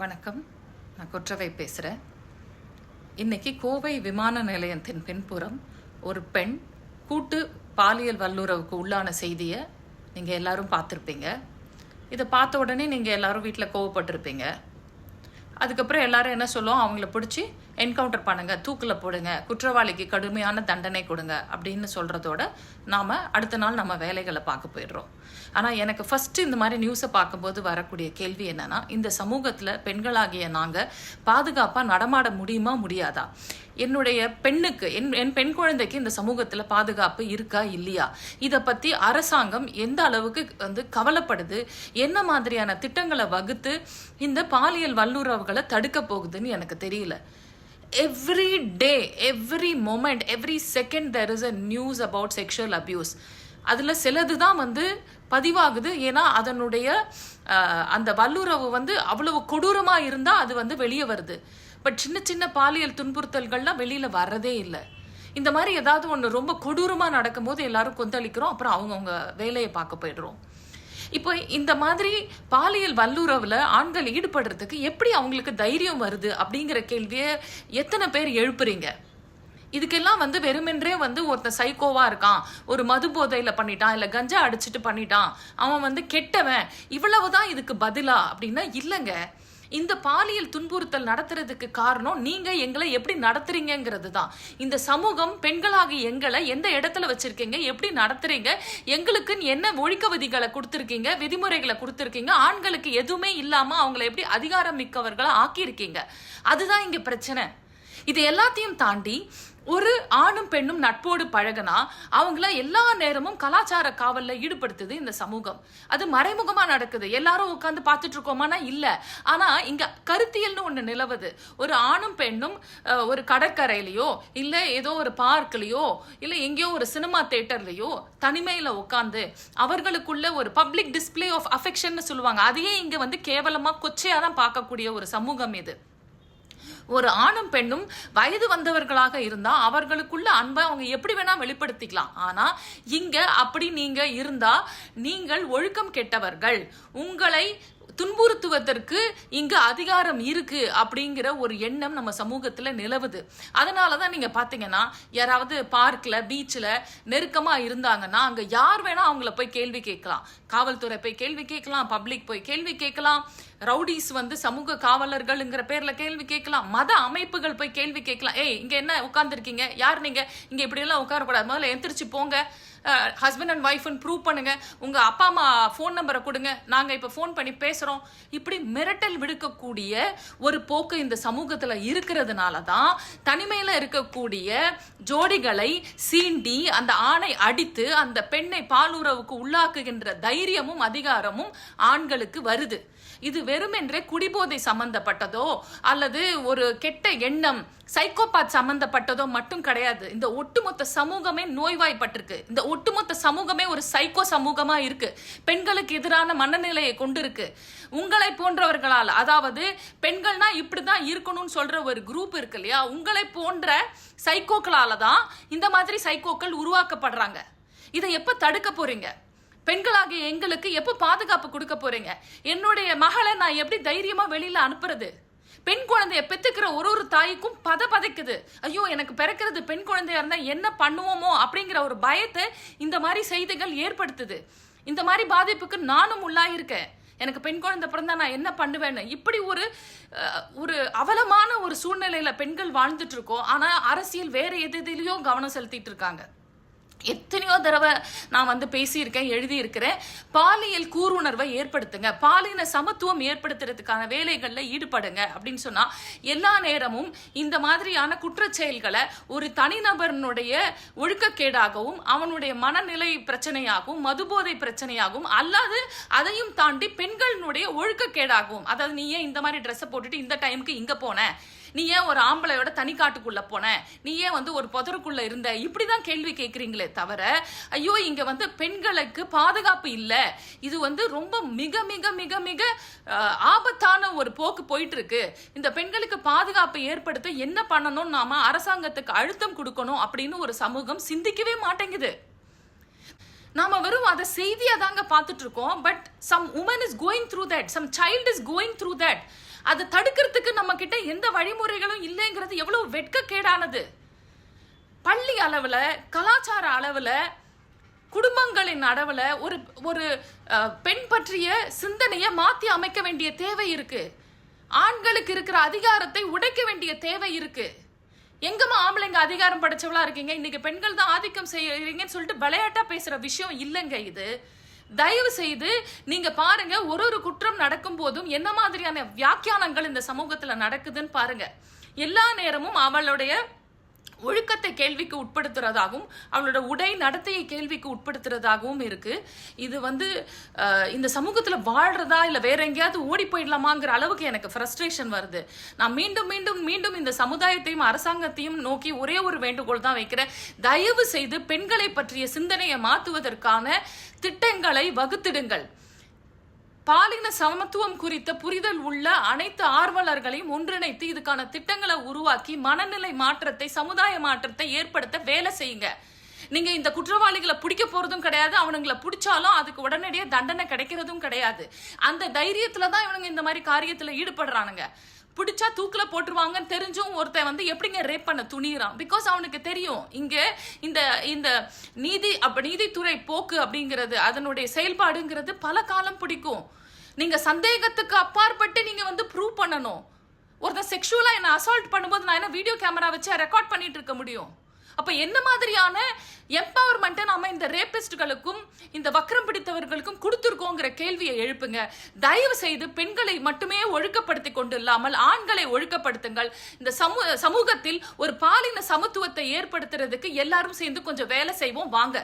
வணக்கம், நான் கொற்றவை பேசுகிறேன். இன்றைக்கி கோவை விமான நிலையத்தின் பின்புறம் ஒரு பெண் கூட்டு பாலியல் வல்லுறவுக்கு உள்ளான செய்தியை நீங்கள் எல்லாரும் பார்த்துருப்பீங்க. இதை பார்த்த உடனே நீங்கள் எல்லாரும் வீட்டில் கோவப்பட்டிருப்பீங்க. அதுக்கப்புறம் எல்லாரும் என்ன சொல்லுவோம், அவங்கள பிடிச்சி என்கவுண்டர் பண்ணுங்க, தூக்கில் போடுங்க, குற்றவாளிக்கு கடுமையான தண்டனை கொடுங்க அப்படின்னு சொல்கிறதோட நாம் அடுத்த நாள் நம்ம வேலைகளை பார்க்க போயிடுறோம். ஆனால் எனக்கு ஃபஸ்ட்டு இந்த மாதிரி நியூஸை பார்க்கும்போது வரக்கூடிய கேள்வி என்னென்னா, இந்த சமூகத்தில் பெண்களாகிய நாங்கள் பாதுகாப்பாக நடமாட முடியுமா முடியாதா? என்னுடைய பெண்ணுக்கு என் பெண் குழந்தைக்கு இந்த சமூகத்தில் பாதுகாப்பு இருக்கா இல்லையா? இதை பற்றி அரசாங்கம் எந்த அளவுக்கு கவலைப்படுது, என்ன மாதிரியான திட்டங்களை வகுத்து இந்த பாலியல் வல்லுறவுகளை தடுக்க போகுதுன்னு எனக்கு தெரியல. Every day, every moment, every second there is a news about sexual abuse. அதில் சிலது தான் பதிவாகுது. ஏன்னா அதனுடைய அந்த வல்லுறவு அவ்வளவு கொடூரமாக இருந்தால் அது வெளியே வருது. பட் சின்ன சின்ன பாலியல் துன்புறுத்தல்கள்லாம் வெளியில் வர்றதே இல்லை. இந்த மாதிரி ஏதாவது ஒன்று ரொம்ப கொடூரமாக நடக்கும்போது எல்லாரும் கொந்தளிக்கிறோம், அப்புறம் அவங்கவுங்க வேலையை பார்க்க போயிடுறோம். இப்போ இந்த மாதிரி பாலியல் வல்லுறவில் ஆண்கள் ஈடுபடுறதுக்கு எப்படி அவங்களுக்கு தைரியம் வருது அப்படிங்கிற கேள்வியை எத்தனை பேர் எழுப்புறீங்க? இதுக்கெல்லாம் வெறுமென்றே ஒருத்தன் சைக்கோவாக இருக்கான், ஒரு மது போதையில் பண்ணிட்டான், இல்லை கஞ்சா அடிச்சுட்டு பண்ணிட்டான், அவன் கெட்டவன், இவ்வளவுதான் இதுக்கு பதிலா அப்படின்னா இல்லைங்க. இந்த பாலியல் துன்புறுத்தல் நடத்துறதுக்கு காரணம் நீங்க எங்களை எப்படி நடத்துறீங்கிறது தான். இந்த சமூகம் பெண்களாகி எங்களை எந்த இடத்துல வச்சிருக்கீங்க, எப்படி நடத்துறீங்க, எங்களுக்குன்னு என்ன ஒழிக்க விதிகளை கொடுத்துருக்கீங்க, விதிமுறைகளை கொடுத்துருக்கீங்க, ஆண்களுக்கு எதுவுமே இல்லாம அவங்களை எப்படி அதிகாரம் மிக்கவர்களை ஆக்கியிருக்கீங்க, அதுதான் இங்க பிரச்சனை. இது எல்லாத்தையும் தாண்டி ஒரு ஆணும் பெண்ணும் நட்போடு பழகினா அவங்கள எல்லா நேரமும் கலாச்சார காவல்ல ஈடுபடுத்துது இந்த சமூகம். அது மறைமுகமா நடக்குது, எல்லாரும் உட்காந்து பார்த்துட்டு இருக்கோமானா இல்ல. ஆனா இங்க கருத்தியல்னு ஒண்ணு நிலவுது. ஒரு ஆணும் பெண்ணும் ஒரு கடற்கரையிலயோ இல்ல ஏதோ ஒரு பார்க்லயோ இல்ல எங்கேயோ ஒரு சினிமா தியேட்டர்லயோ தனிமையில உட்காந்து அவர்களுக்குள்ள ஒரு பப்ளிக் டிஸ்பிளே ஆஃப் அஃபெக்ஷன் சொல்லுவாங்க, அதையே இங்க கேவலமா கொச்சையா தான் பார்க்கக்கூடிய ஒரு சமூகம் இது. ஒரு ஆணும் பெண்ணும் வயது வந்தவர்களாக இருந்தா அவர்களுக்குள்ள அன்பை அவங்க எப்படி வேணா வெளிப்படுத்திக்கலாம். ஆனா இங்க அப்படி நீங்க இருந்தா நீங்கள் ஒழுக்கம் கெட்டவர்கள், உங்களை துன்புறுத்துவதற்கு இங்கு அதிகாரம் இருக்கு அப்படிங்கிற ஒரு எண்ணம் நம்ம சமூகத்துல நிலவுது. அதனாலதான் நீங்க பாத்தீங்கன்னா யாராவது பார்க்ல பீச்ல நெருக்கமா இருந்தாங்கன்னா அங்க யார் வேணா அவங்கள போய் கேள்வி கேட்கலாம். காவல்துறை போய் கேள்வி கேட்கலாம், பப்ளிக் போய் கேள்வி கேட்கலாம், ரவுடிஸ் சமூக காவலர்கள்ங்கிற பேர்ல கேள்வி கேட்கலாம், மத அமைப்புகள் போய் கேள்வி கேட்கலாம். ஏய் இங்க என்ன உட்கார்ந்துருக்கீங்க, யார் நீங்க, இங்க இப்படி எல்லாம் உட்காரக்கூடாது, முதல்ல எந்திரிச்சு போங்க, ஹஸ்பண்ட் அண்ட் ஒய்ஃப்னு ப்ரூவ் பண்ணுங்க, உங்க அப்பா அம்மா ஃபோன் நம்பரை கொடுங்க, நாங்க இப்ப ஃபோன் பண்ணி பேசுறோம். இப்படி மிரட்டல் விடுக்கக்கூடிய ஒரு போக்கு இந்த சமூகத்துல இருக்கிறதுனால தான் தனிமையில இருக்கக்கூடிய ஜோடிகளை சீண்டி அந்த ஆணை அடித்து அந்த பெண்ணை பாலுறவுக்கு உள்ளாக்குகின்ற தைரியமும் அதிகாரமும் ஆண்களுக்கு வருது. இது வெறுமென்றே குடிபோதை சம்பந்தப்பட்டதோ அல்லது ஒரு கெட்ட எண்ணம் சைக்கோபாத் சம்பந்தப்பட்டதோ மட்டும் கிடையாது. இந்த ஒட்டுமொத்த சமூகமே நோய்வாய்ப்பட்டிருக்கு. இந்த ஒட்டுமொத்த சமூகமே ஒரு சைக்கோ சமூகமா இருக்கு. பெண்களுக்கு எதிரான மனநிலையை கொண்டிருக்கு. உங்களை போன்றவர்களால், அதாவது பெண்கள்னா இப்படிதான் இருக்கணும்னு சொல்ற ஒரு குரூப் இருக்கு இல்லையா, உங்களை போன்ற சைக்கோக்களால தான் இந்த மாதிரி சைக்கோக்கள் உருவாக்கப்படுறாங்க. இதை எப்ப தடுக்க போறீங்க? பெண்களாகிய எங்களுக்கு எப்ப பாதுகாப்பு கொடுக்க போறீங்க? என்னுடைய மகளை நான் எப்படி தைரியமா வெளியில அனுப்புறது? பெண் குழந்தைய பெத்துக்கிற ஒரு தாய்க்கும் பதைக்குது. ஐயோ எனக்கு பிறக்கிறது பெண் குழந்தையா இருந்தா என்ன பண்ணுவோமோ அப்படிங்கிற ஒரு பயத்தை இந்த மாதிரி செய்திகள் ஏற்படுத்துது. இந்த மாதிரி பாதிப்புக்கு நானும் உள்ளாயிருக்கேன். எனக்கு பெண் குழந்தை பிறந்தா நான் என்ன பண்ணுவேன்னு இப்படி ஒரு அவலமான ஒரு சூழ்நிலையில பெண்கள் வாழ்ந்துட்டு இருக்கோம். ஆனா அரசியல் வேற எதிலையோ கவனம் செலுத்திட்டு இருக்காங்க. எத்தனையோ தடவை நான் பேசியிருக்கேன், எழுதியிருக்கிறேன். பாலியல் கூருணர்வை ஏற்படுத்துங்க, பாலின சமத்துவம் ஏற்படுத்துறதுக்கான வேலைகளில் ஈடுபடுங்க அப்படின்னு சொன்னா எல்லா நேரமும் இந்த மாதிரியான குற்றச்செயல்களை ஒரு தனிநபரனுடைய ஒழுக்கக்கேடாகவும் அவனுடைய மனநிலை பிரச்சனையாகவும் மதுபோதை பிரச்சனையாகவும் அல்லாது அதையும் தாண்டி பெண்களுடைய ஒழுக்கக்கேடாகவும், அதாவது நீ ஏன் இந்த மாதிரி ட்ரெஸ்ஸை போட்டுட்டு இந்த டைமுக்கு இங்க போன, நீ ஏன் ஒரு ஆம்பளையோட தனிக்காட்டுக்குள்ள போன, நீ ஏன் ஒரு புதருக்குள்ள இருந்த, இப்படிதான் கேள்வி கேட்கறீங்களே தவிர ஐயோ இங்க பெண்களுக்கு பாதுகாப்பு இல்ல, இது ரொம்ப மிக மிக மிக மிக ஆபத்தான ஒரு போக்கு போயிட்டு இருக்கு, இந்த பெண்களுக்கு பாதுகாப்பை ஏற்படுத்த என்ன பண்ணணும், நாம அரசாங்கத்துக்கு அழுத்தம் கொடுக்கணும் அப்படின்னு ஒரு சமூகம் சிந்திக்கவே மாட்டேங்குது. நாம வெறும் அதை செய்தியா தாங்க பார்த்துட்டு இருக்கோம். But some woman is going through that, some child is going through that. அதை தடுக்கிறதுக்கு நம்ம கிட்ட எந்த வழிமுறைகளும் இல்லைங்கிறது எவ்வளவு வெட்கக்கேடானது. பள்ளி அளவுல, கலாச்சார அளவுல, குடும்பங்களின் அளவுல ஒரு ஒரு பெண் பற்றிய சிந்தனையை மாத்தி அமைக்க வேண்டிய தேவை இருக்கு. ஆண்களுக்கு இருக்கிற அதிகாரத்தை உடைக்க வேண்டிய தேவை இருக்கு. எங்கம்மா ஆம்பளைங்க அதிகாரம் படைச்சவளா இருக்கீங்க, இன்னைக்கு பெண்கள் தான் ஆதிக்கம் செய்யறீங்கன்னு சொல்லிட்டு விளையாட்டா பேசுற விஷயம் இல்லைங்க இது. தயவு செய்து நீங்க பாருங்க, ஒரு குற்றம் நடக்கும் போதும் என்ன மாதிரியான வியாக்கியானங்கள் இந்த சமூகத்துல நடக்குதுன்னு பாருங்க. எல்லா நேரமும் அவளுடைய ஒழுக்கத்தை கேள்விக்கு உட்படுத்துறதாகவும் அவளோட உடை நடத்தையை கேள்விக்கு உட்படுத்துறதாகவும் இருக்கு. இது இந்த சமூகத்துல வாழ்றதா இல்ல வேற எங்கேயாவது ஓடி போயிடலாமாங்கிற அளவுக்கு எனக்கு ஃப்ரஸ்ட்ரேஷன் வருது. நான் மீண்டும் மீண்டும் மீண்டும் இந்த சமுதாயத்தையும் அரசாங்கத்தையும் நோக்கி ஒரே ஒரு வேண்டுகோள் தான் வைக்கிறேன். தயவு செய்து பெண்களை பற்றிய சிந்தனையை மாற்றுவதற்கான திட்டங்களை வகுத்திடுங்கள். பாலின சமத்துவம் குறித்த புரிதல் உள்ள அனைத்து ஆர்வலர்களையும் ஒன்றிணைத்து இதுக்கான திட்டங்களை உருவாக்கி மனநிலை மாற்றத்தை, சமுதாய மாற்றத்தை ஏற்படுத்த வேலை செய்யுங்க. நீங்க இந்த குற்றவாளிகளை பிடிக்க போறதும் கிடையாது, அவனுங்களை பிடிச்சாலும் அதுக்கு உடனடியே தண்டனை கிடைக்கிறதும் கிடையாது. அந்த தைரியத்துலதான் இவனுங்க இந்த மாதிரி காரியத்துல ஈடுபடுறானுங்க. பிடிச்சா தூக்குல போட்டுருவாங்கன்னு தெரிஞ்சும் ஒருத்தன் எப்படிங்க ரேப் பண்ண துணிகிறான்? பிகாஸ் அவனுக்கு தெரியும் இங்க இந்த நீதித்துறை போக்கு அப்படிங்கிறது, அதனுடைய செயல்பாடுங்கிறது பல காலம் பிடிக்கும். நீங்க சந்தேகத்துக்கு அப்பாற்பட்டு நீங்க ப்ரூவ் பண்ணணும். ஒருத்தன் செக்ஷுவலா என்ன அசால்ட் பண்ணும்போது நான் என்ன வீடியோ கேமரா வச்சு ரெக்கார்ட் பண்ணிட்டு இருக்க முடியும்? அப்ப என்ன மாதிரியான எம்பவர்மெண்ட்டை நாம இந்த ரேபிஸ்டுகளுக்கும் இந்த வக்ரம் பிடித்தவர்களுக்கும் கொடுத்துருக்கோங்கிற கேள்வியை எழுப்புங்க. தயவு செய்து பெண்களை மட்டுமே ஒழுக்கப்படுத்திக் கொண்டு இல்லாமல் ஆண்களை ஒழுக்கப்படுத்துங்கள். இந்த சமூகத்தில் ஒரு பாலின சமத்துவத்தை ஏற்படுத்துறதுக்கு எல்லாரும் சேர்ந்து கொஞ்சம் வேலை செய்வோம் வாங்க.